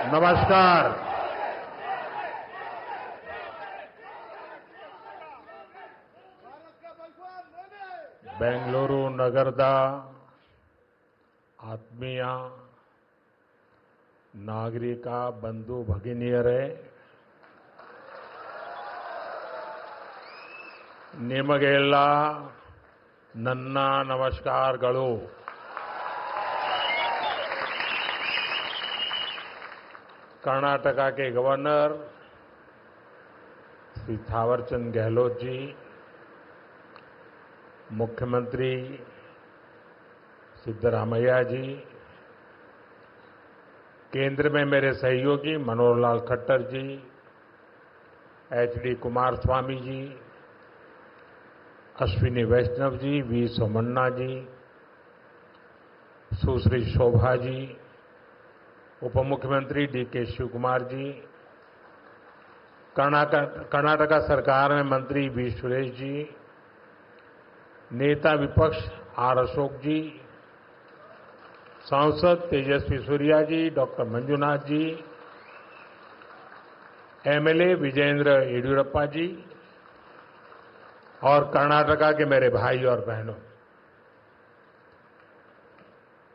नमस्कार। बेंगलुरु नगरदा आत्मीय नागरिक बंधु भगिनियरे निमगेल्ल नन्न नमस्कारगळु। कर्नाटक के गवर्नर श्री थावरचंद गहलोत जी, मुख्यमंत्री सिद्धरामैया जी, केंद्र में मेरे सहयोगी मनोहर लाल खट्टर जी, एचडी कुमारस्वामी जी, अश्विनी वैष्णव जी, वी सोमन्ना जी, सुश्री शोभा जी, उप मुख्यमंत्री डीके शिवकुमार जी, कर्नाटक सरकार में मंत्री वी सुरेश जी, नेता विपक्ष आर अशोक जी, सांसद तेजस्वी सूर्या जी, डॉक्टर मंजुनाथ जी, एमएलए विजयेंद्र येडियुरप्पा जी और कर्नाटका के मेरे भाई और बहनों,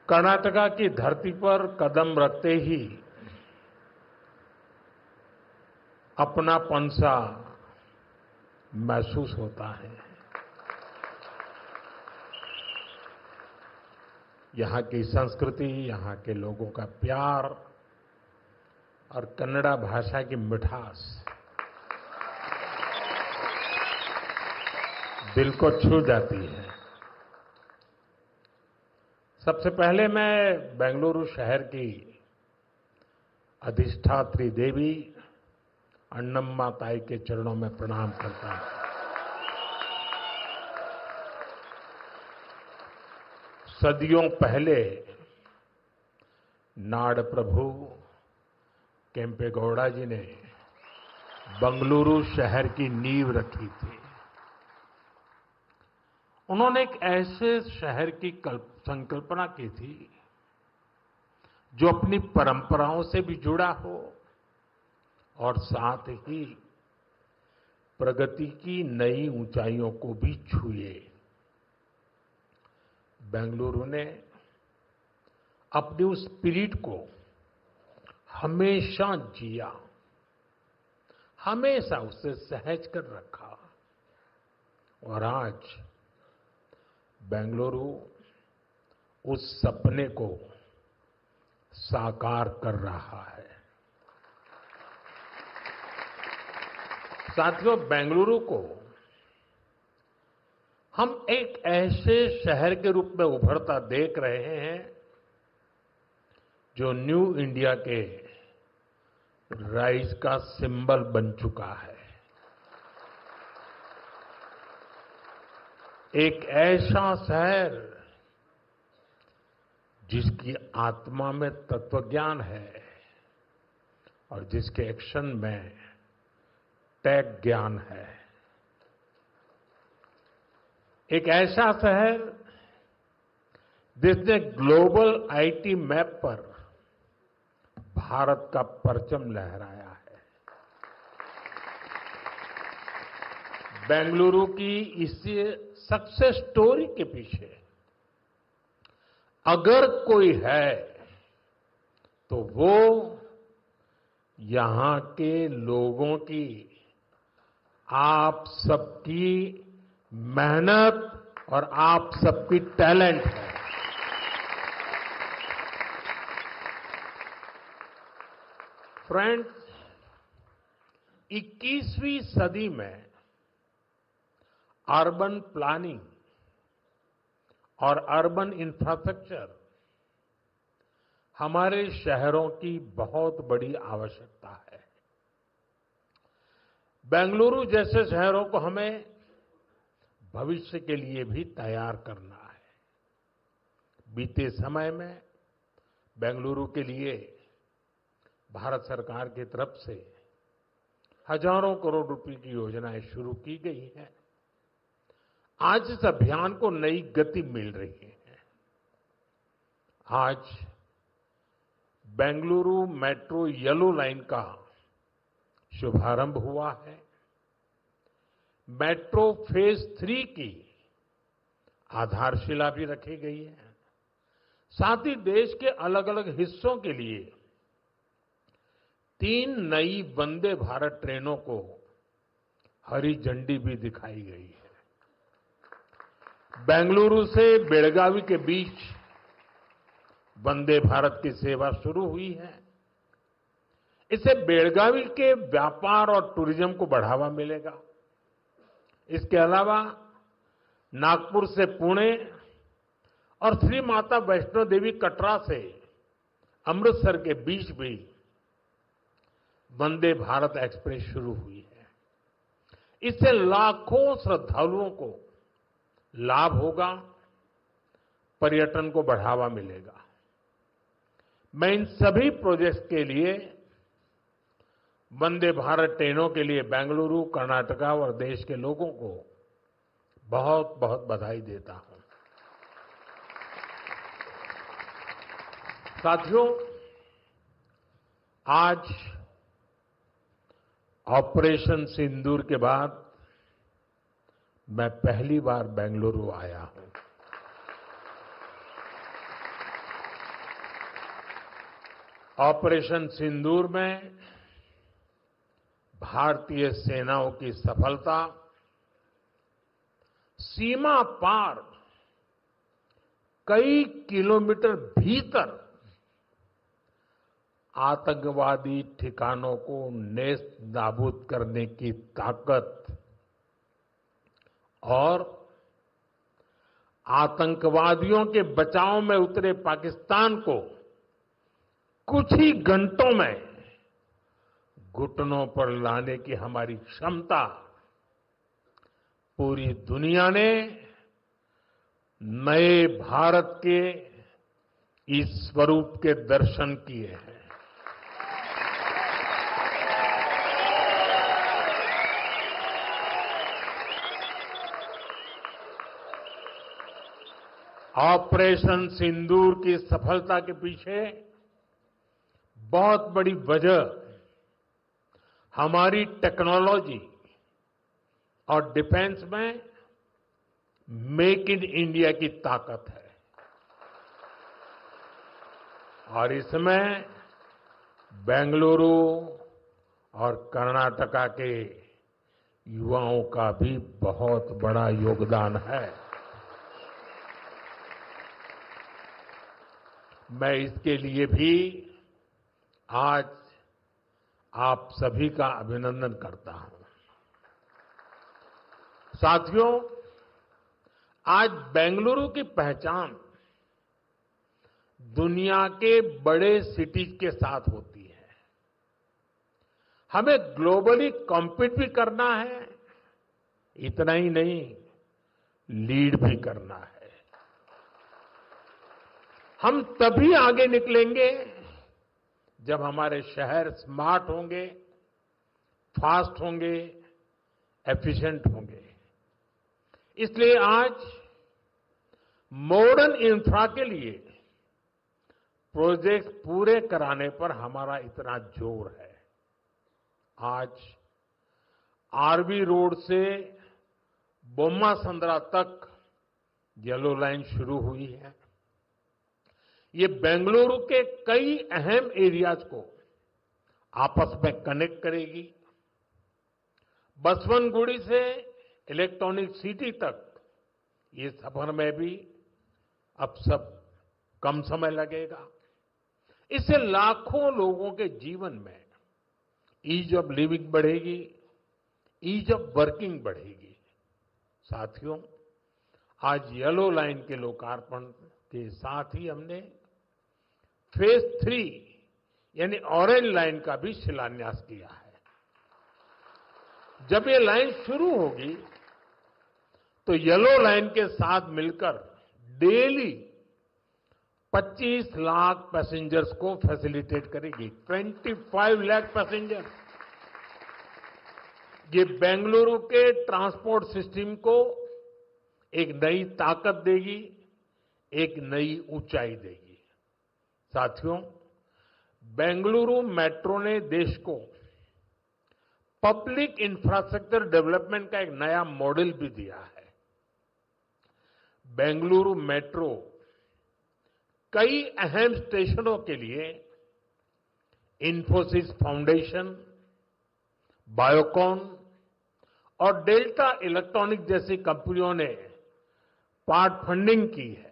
कर्नाटका की धरती पर कदम रखते ही अपनापन सा महसूस होता है। यहाँ की संस्कृति, यहाँ के लोगों का प्यार और कन्नड़ा भाषा की मिठास दिल को छू जाती है। सबसे पहले मैं बेंगलुरु शहर की अधिष्ठात्री देवी अन्नम्मा ताई के चरणों में प्रणाम करता हूं। सदियों पहले नाड़ प्रभु केम्पेगौड़ा जी ने बेंगलुरु शहर की नींव रखी थी। उन्होंने एक ऐसे शहर की संकल्पना की थी जो अपनी परंपराओं से भी जुड़ा हो और साथ ही प्रगति की नई ऊंचाइयों को भी छुए। बेंगलुरु ने अपनी उस स्पिरिट को हमेशा जिया, हमेशा उसे सहज कर रखा और आज बेंगलुरु उस सपने को साकार कर रहा है। साथियों, बेंगलुरु को हम एक ऐसे शहर के रूप में उभरता देख रहे हैं जो न्यू इंडिया के राइज का सिंबल बन चुका है। एक ऐसा शहर जिसकी आत्मा में तत्वज्ञान है और जिसके एक्शन में टेक ज्ञान है। एक ऐसा शहर जिसने ग्लोबल आईटी मैप पर भारत का परचम लहराया है। बेंगलुरु की इस सक्सेस स्टोरी के पीछे अगर कोई है तो वो यहां के लोगों की, आप सबकी मेहनत और आप सबकी टैलेंट है। फ्रेंड्स, 21वीं सदी में अर्बन प्लानिंग और अर्बन इंफ्रास्ट्रक्चर हमारे शहरों की बहुत बड़ी आवश्यकता है। बेंगलुरु जैसे शहरों को हमें भविष्य के लिए भी तैयार करना है। बीते समय में बेंगलुरु के लिए भारत सरकार की तरफ से हजारों करोड़ रुपए की योजनाएं शुरू की गई हैं। आज इस अभियान को नई गति मिल रही है। आज बेंगलुरु मेट्रो येलो लाइन का शुभारंभ हुआ है। मेट्रो फेज 3 की आधारशिला भी रखी गई है। साथ ही देश के अलग अलग हिस्सों के लिए 3 नई वंदे भारत ट्रेनों को हरी झंडी भी दिखाई गई है। बेंगलुरु से बेलगावी के बीच वंदे भारत की सेवा शुरू हुई है। इससे बेलगावी के व्यापार और टूरिज्म को बढ़ावा मिलेगा। इसके अलावा नागपुर से पुणे और श्री माता वैष्णो देवी कटरा से अमृतसर के बीच भी वंदे भारत एक्सप्रेस शुरू हुई है। इससे लाखों श्रद्धालुओं को लाभ होगा, पर्यटन को बढ़ावा मिलेगा। मैं इन सभी प्रोजेक्ट्स के लिए वंदे भारत ट्रेनों के लिए बेंगलुरु, कर्नाटका और देश के लोगों को बहुत बहुत बधाई देता हूं। साथियों, आज ऑपरेशन सिंदूर के बाद मैं पहली बार बेंगलुरु आया हूं। ऑपरेशन सिंदूर में भारतीय सेनाओं की सफलता सीमा पार कई किलोमीटर भीतर आतंकवादी ठिकानों को नेस्त नाबूद करने की ताकत और आतंकवादियों के बचाव में उतरे पाकिस्तान को कुछ ही घंटों में घुटनों पर लाने की हमारी क्षमता पूरी दुनिया ने नए भारत के इस स्वरूप के दर्शन किए हैं। ऑपरेशन सिंदूर की सफलता के पीछे बहुत बड़ी वजह हमारी टेक्नोलॉजी और डिफेंस में मेक इन इंडिया की ताकत है। और इसमें बेंगलुरु और कर्नाटका के युवाओं का भी बहुत बड़ा योगदान है। मैं इसके लिए भी आज आप सभी का अभिनंदन करता हूं। साथियों, आज बेंगलुरु की पहचान दुनिया के बड़े सिटीज के साथ होती है। हमें ग्लोबली कॉम्पीट भी करना है, इतना ही नहीं, लीड भी करना है। हम तभी आगे निकलेंगे जब हमारे शहर स्मार्ट होंगे, फास्ट होंगे, एफिशिएंट होंगे। इसलिए आज मॉडर्न इंफ्रा के लिए प्रोजेक्ट पूरे कराने पर हमारा इतना जोर है। आज आरवी रोड से बोम्मा संद्रा तक येलो लाइन शुरू हुई है। ये बेंगलुरु के कई अहम एरियाज को आपस में कनेक्ट करेगी। बसवनगुड़ी से इलेक्ट्रॉनिक सिटी तक ये सफर में भी अब सब कम समय लगेगा। इससे लाखों लोगों के जीवन में ईज ऑफ लिविंग बढ़ेगी, ईज ऑफ वर्किंग बढ़ेगी। साथियों, आज येलो लाइन के लोकार्पण के साथ ही हमने फेज 3 यानी ऑरेंज लाइन का भी शिलान्यास किया है। जब ये लाइन शुरू होगी तो येलो लाइन के साथ मिलकर डेली 25 लाख पैसेंजर्स को फैसिलिटेट करेगी। 25 लाख पैसेंजर्स। ये बेंगलुरु के ट्रांसपोर्ट सिस्टम को एक नई ताकत देगी, एक नई ऊंचाई देगी। साथियों, बेंगलुरु मेट्रो ने देश को पब्लिक इंफ्रास्ट्रक्चर डेवलपमेंट का एक नया मॉडल भी दिया है। बेंगलुरु मेट्रो कई अहम स्टेशनों के लिए इंफोसिस फाउंडेशन, बायोकॉन और डेल्टा इलेक्ट्रॉनिक जैसी कंपनियों ने पार्ट फंडिंग की है।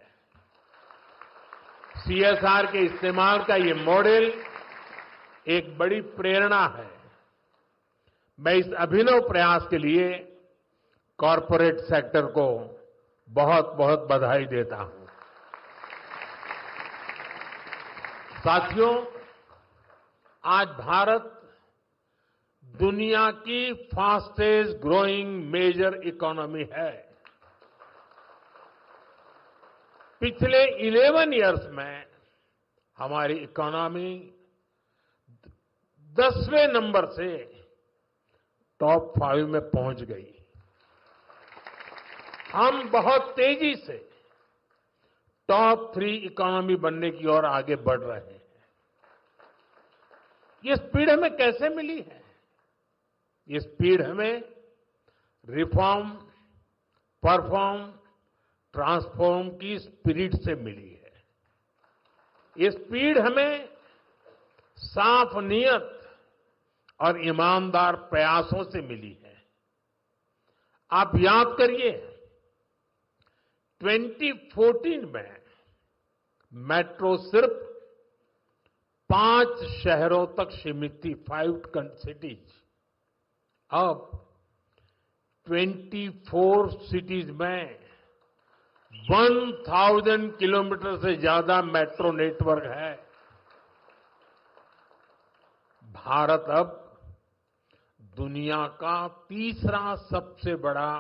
सीएसआर के इस्तेमाल का ये मॉडल एक बड़ी प्रेरणा है। मैं इस अभिनव प्रयास के लिए कॉरपोरेट सेक्टर को बहुत बहुत बधाई देता हूं। साथियों, आज भारत दुनिया की फास्टेस्ट ग्रोइंग मेजर इकोनॉमी है। पिछले 11 इयर्स में हमारी इकोनॉमी 10वें नंबर से टॉप 5 में पहुंच गई। हम बहुत तेजी से टॉप 3 इकोनॉमी बनने की ओर आगे बढ़ रहे हैं। ये स्पीड हमें कैसे मिली है? ये स्पीड हमें रिफॉर्म, परफॉर्म, ट्रांसफॉर्म की स्पिरिट से मिली है। ये स्पीड हमें साफ नीयत और ईमानदार प्रयासों से मिली है। आप याद करिए, 2014 में मेट्रो सिर्फ 5 शहरों तक सीमित थी, 5 सिटीज। अब 24 सिटीज में 1000 किलोमीटर से ज्यादा मेट्रो नेटवर्क है। भारत अब दुनिया का तीसरा सबसे बड़ा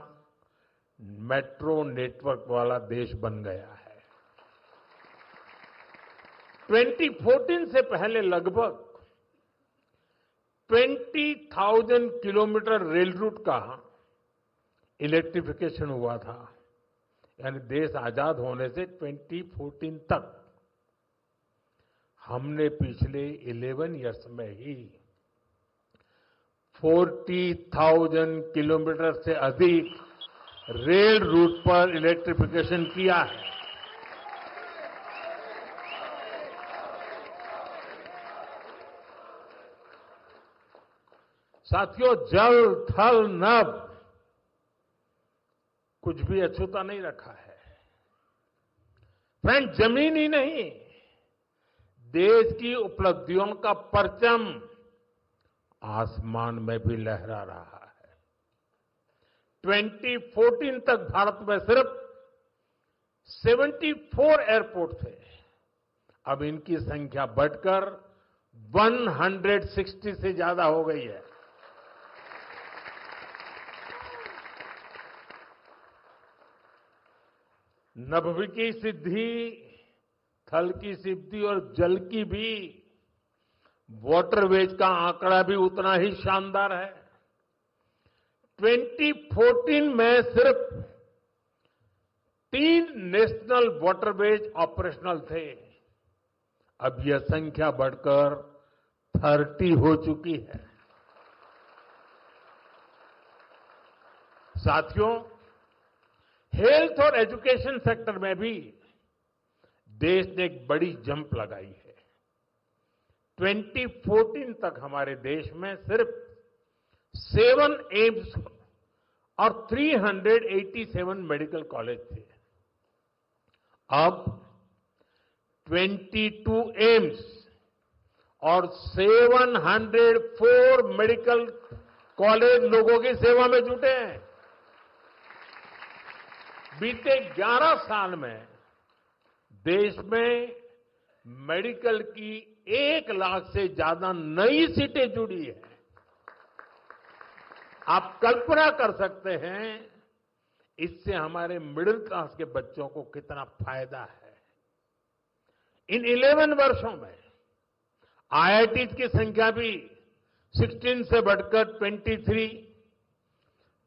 मेट्रो नेटवर्क वाला देश बन गया है। 2014 से पहले लगभग 20,000 किलोमीटर रेल रूट का इलेक्ट्रिफिकेशन हुआ था। यानी देश आजाद होने से 2014 तक हमने पिछले 11 इयर्स में ही 40,000 किलोमीटर से अधिक रेल रूट पर इलेक्ट्रिफिकेशन किया है। साथियों, जल, थल, नभ कुछ भी अछूता नहीं रखा है। फ्रेंड, जमीन ही नहीं, देश की उपलब्धियों का परचम आसमान में भी लहरा रहा है। 2014 तक भारत में सिर्फ 74 एयरपोर्ट थे। अब इनकी संख्या बढ़कर 160 से ज्यादा हो गई है। नभ की सिद्धि, थल की सिद्धि और जल की भी वाटरवेज का आंकड़ा भी उतना ही शानदार है। 2014 में सिर्फ 3 नेशनल वाटरवेज ऑपरेशनल थे। अब यह संख्या बढ़कर 30 हो चुकी है। साथियों, हेल्थ और एजुकेशन सेक्टर में भी देश ने एक बड़ी जंप लगाई है। 2014 तक हमारे देश में सिर्फ 7 एम्स और 387 मेडिकल कॉलेज थे। अब 22 एम्स और 704 मेडिकल कॉलेज लोगों की सेवा में जुटे हैं। बीते 11 साल में देश में मेडिकल की 1 लाख से ज्यादा नई सीटें जुड़ी है। आप कल्पना कर सकते हैं इससे हमारे मिडिल क्लास के बच्चों को कितना फायदा है। इन 11 वर्षों में आईआईटीज की संख्या भी 16 से बढ़कर 23,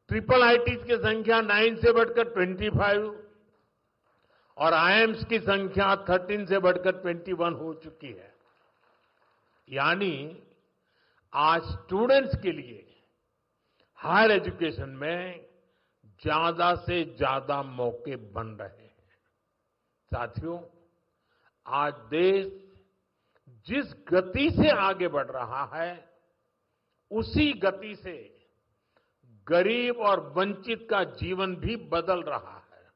ट्रिपल आईटीज की संख्या 9 से बढ़कर 25 और आईएम्स की संख्या 13 से बढ़कर 21 हो चुकी है। यानी आज स्टूडेंट्स के लिए हायर एजुकेशन में ज्यादा से ज्यादा मौके बन रहे हैं। साथियों, आज देश जिस गति से आगे बढ़ रहा है, उसी गति से गरीब और वंचित का जीवन भी बदल रहा है।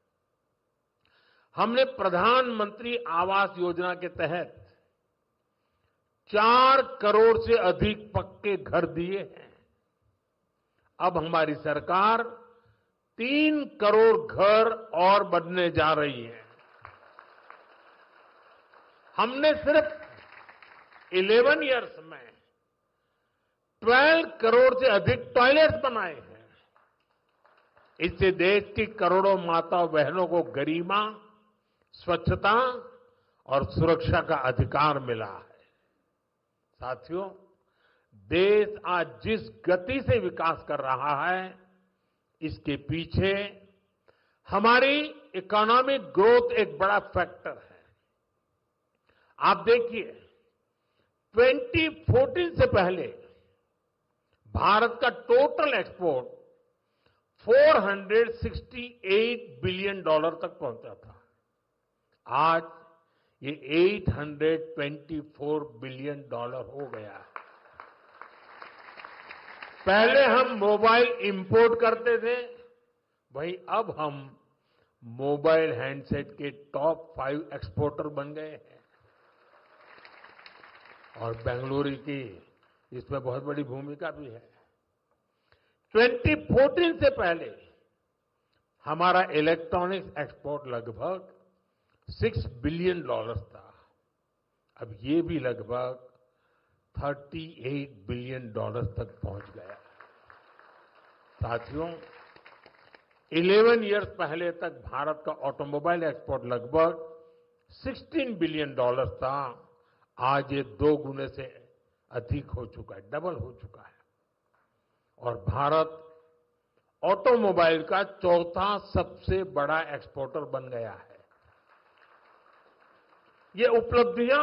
हमने प्रधानमंत्री आवास योजना के तहत 4 करोड़ से अधिक पक्के घर दिए हैं। अब हमारी सरकार 3 करोड़ घर और बनने जा रही है। हमने सिर्फ 11 इयर्स में 12 करोड़ से अधिक टॉयलेट्स बनाए हैं। इससे देश की करोड़ों माताओं बहनों को गरिमा, स्वच्छता और सुरक्षा का अधिकार मिला है। साथियों, देश आज जिस गति से विकास कर रहा है, इसके पीछे हमारी इकोनॉमिक ग्रोथ एक बड़ा फैक्टर है। आप देखिए, 2014 से पहले भारत का टोटल एक्सपोर्ट $468 बिलियन तक पहुंचा था। आज ये $824 बिलियन हो गया है। पहले हम मोबाइल इंपोर्ट करते थे, वहीं अब हम मोबाइल हैंडसेट के टॉप 5 एक्सपोर्टर बन गए हैं। और बेंगलुरु की इसमें बहुत बड़ी भूमिका भी है। 2014 से पहले हमारा इलेक्ट्रॉनिक्स एक्सपोर्ट लगभग $6 बिलियन था। अब ये भी लगभग $38 बिलियन तक पहुंच गया। साथियों, 11 इयर्स पहले तक भारत का ऑटोमोबाइल एक्सपोर्ट लगभग $16 बिलियन था। आज ये 2 गुने से अधिक हो चुका है, डबल हो चुका है। और भारत ऑटोमोबाइल का 4था सबसे बड़ा एक्सपोर्टर बन गया है। ये उपलब्धियां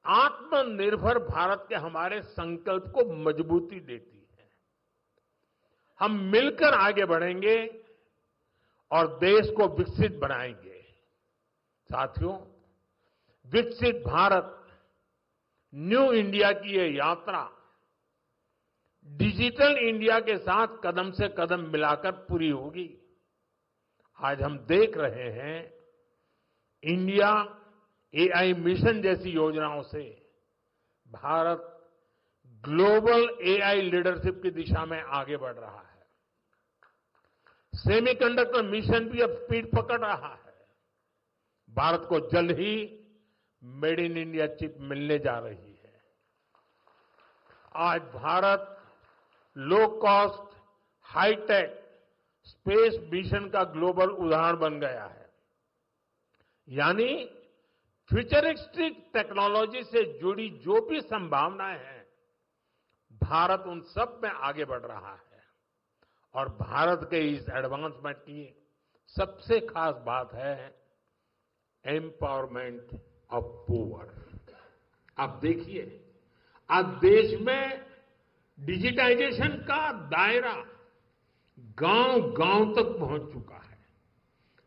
आत्मनिर्भर भारत के हमारे संकल्प को मजबूती देती है। हम मिलकर आगे बढ़ेंगे और देश को विकसित बनाएंगे। साथियों, विकसित भारत न्यू इंडिया की ये यात्रा डिजिटल इंडिया के साथ कदम से कदम मिलाकर पूरी होगी। आज हम देख रहे हैं, इंडिया एआई मिशन जैसी योजनाओं से भारत ग्लोबल एआई लीडरशिप की दिशा में आगे बढ़ रहा है। सेमीकंडक्टर मिशन भी अब स्पीड पकड़ रहा है। भारत को जल्द ही मेड इन इंडिया चिप मिलने जा रही है। आज Bharat low cost, high tech space mission का ग्लोबल उदाहरण बन गया है। यानी फ्यूचरिस्टिक टेक्नोलॉजी से जुड़ी जो भी संभावनाएं हैं, भारत उन सब में आगे बढ़ रहा है। और भारत के इस एडवांसमेंट की सबसे खास बात है एम्पावरमेंट ऑफ पुअर। आप देखिए, आज देश में डिजिटाइजेशन का दायरा गांव-गांव तक पहुंच चुका है।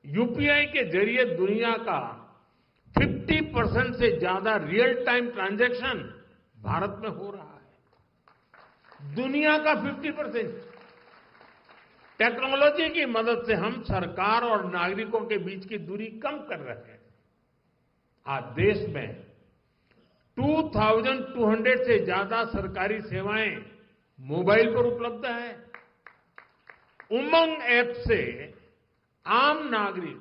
यूपीआई के जरिए दुनिया का 50% से ज्यादा रियल टाइम ट्रांजैक्शन भारत में हो रहा है। दुनिया का 50%। टेक्नोलॉजी की मदद से हम सरकार और नागरिकों के बीच की दूरी कम कर रहे हैं। आज देश में 2200 से ज्यादा सरकारी सेवाएं मोबाइल पर उपलब्ध है। उमंग ऐप से आम नागरिक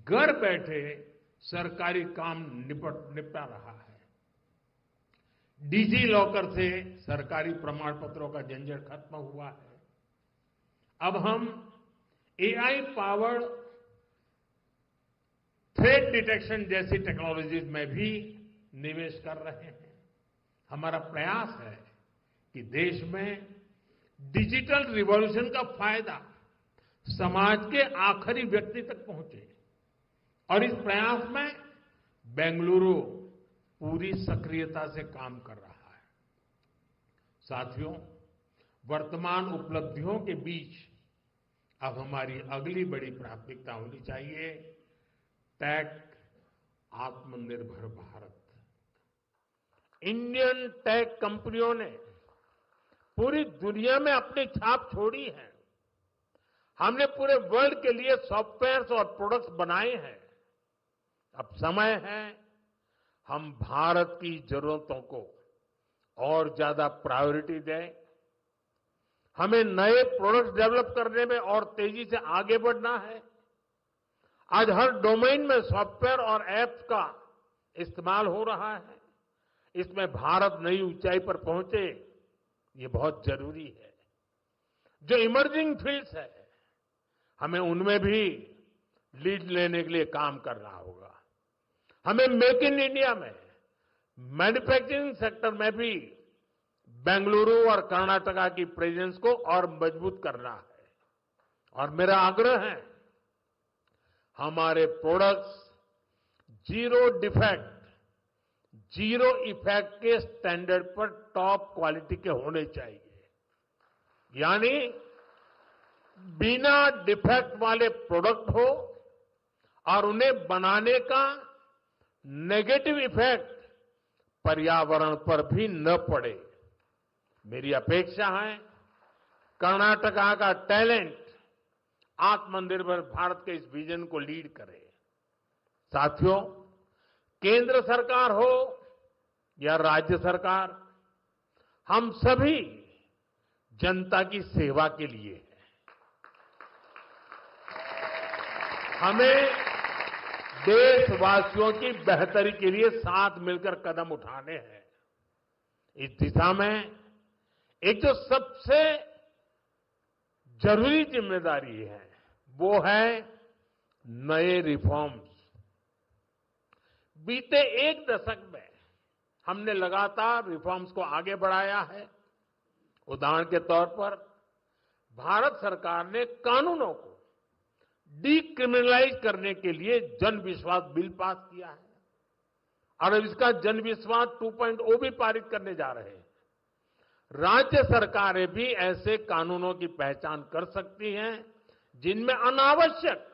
घर बैठे सरकारी काम निपटा रहा है। डिजी लॉकर से सरकारी प्रमाण पत्रों का झंझट खत्म हुआ है। अब हम एआई पावर्ड थ्रेट डिटेक्शन जैसी टेक्नोलॉजीज में भी निवेश कर रहे हैं। हमारा प्रयास है कि देश में डिजिटल रिवॉल्यूशन का फायदा समाज के आखिरी व्यक्ति तक पहुंचे। और इस प्रयास में बेंगलुरु, पूरी सक्रियता से काम कर रहा है। साथियों, वर्तमान उपलब्धियों के बीच अब हमारी अगली बड़ी प्राथमिकता होनी चाहिए टेक आत्मनिर्भर भारत। इंडियन टेक कंपनियों ने पूरी दुनिया में अपनी छाप छोड़ी है। हमने पूरे वर्ल्ड के लिए सॉफ्टवेयर्स और प्रोडक्ट्स बनाए हैं। अब समय है हम भारत की जरूरतों को और ज्यादा प्रायोरिटी दें। हमें नए प्रोडक्ट्स डेवलप करने में और तेजी से आगे बढ़ना है। आज हर डोमेन में सॉफ्टवेयर और ऐप्स का इस्तेमाल हो रहा है। इसमें भारत नई ऊंचाई पर पहुंचे, ये बहुत जरूरी है। जो इमर्जिंग फील्ड्स है, हमें उनमें भी लीड लेने के लिए काम करना होगा। हमें मेक इन इंडिया में मैन्युफैक्चरिंग सेक्टर में भी बेंगलुरु और कर्नाटका की प्रेजेंस को और मजबूत करना है। और मेरा आग्रह है हमारे products zero defect, zero effect के स्टैंडर्ड पर टॉप क्वालिटी के होने चाहिए। यानी बिना डिफेक्ट वाले प्रोडक्ट हो और उन्हें बनाने का नेगेटिव इफेक्ट पर्यावरण पर भी न पड़े। मेरी अपेक्षा है कर्नाटका का टैलेंट आत्मनिर्भर भारत के इस विजन को लीड करे। साथियों, केंद्र सरकार हो या राज्य सरकार, हम सभी जनता की सेवा के लिए हैं। हमें देशवासियों की बेहतरी के लिए साथ मिलकर कदम उठाने हैं। इस दिशा में एक जो सबसे जरूरी जिम्मेदारी है वो है नए रिफॉर्म्स। बीते एक दशक में हमने लगातार रिफॉर्म्स को आगे बढ़ाया है। उदाहरण के तौर पर भारत सरकार ने कानूनों को डीक्रिमिनलाइज करने के लिए जन विश्वास बिल पास किया है और अब इसका जन विश्वास 2.0 भी पारित करने जा रहे हैं। राज्य सरकारें भी ऐसे कानूनों की पहचान कर सकती हैं जिनमें अनावश्यक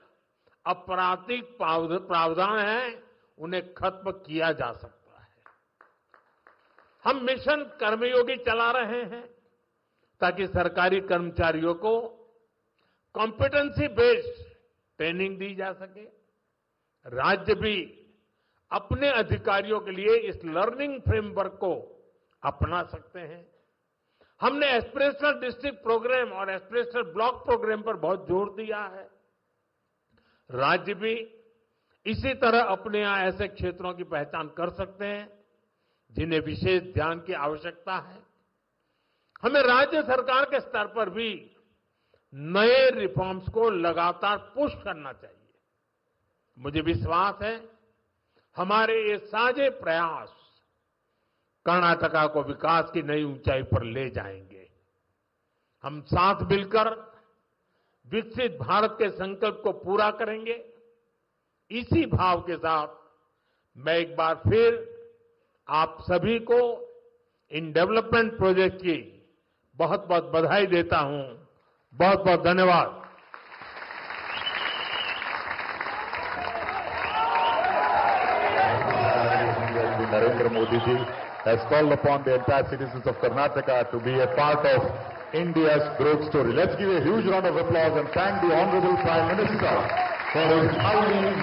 आपराधिक प्रावधान हैं, उन्हें खत्म किया जा सकता है। हम मिशन कर्मयोगी चला रहे हैं ताकि सरकारी कर्मचारियों को कॉम्पिटेंसी बेस्ड ट्रेनिंग दी जा सके। राज्य भी अपने अधिकारियों के लिए इस लर्निंग फ्रेमवर्क को अपना सकते हैं। हमने एस्पिरेशनल डिस्ट्रिक्ट प्रोग्राम और एस्पिरेशनल ब्लॉक प्रोग्राम पर बहुत जोर दिया है। राज्य भी इसी तरह अपने यहां ऐसे क्षेत्रों की पहचान कर सकते हैं जिन्हें विशेष ध्यान की आवश्यकता है। हमें राज्य सरकार के स्तर पर भी नए रिफॉर्म्स को लगातार पुश करना चाहिए। मुझे विश्वास है हमारे ये साझे प्रयास कर्नाटका को विकास की नई ऊंचाई पर ले जाएंगे। हम साथ मिलकर विकसित भारत के संकल्प को पूरा करेंगे। इसी भाव के साथ मैं एक बार फिर आप सभी को इन डेवलपमेंट प्रोजेक्ट की बहुत बहुत बधाई देता हूं। बहुत बहुत धन्यवाद। Narendra Modi ji has called upon the entire citizens of Karnataka to be a part of India's growth story. Let's give a huge round of applause and thank the Honorable Prime Minister for his highly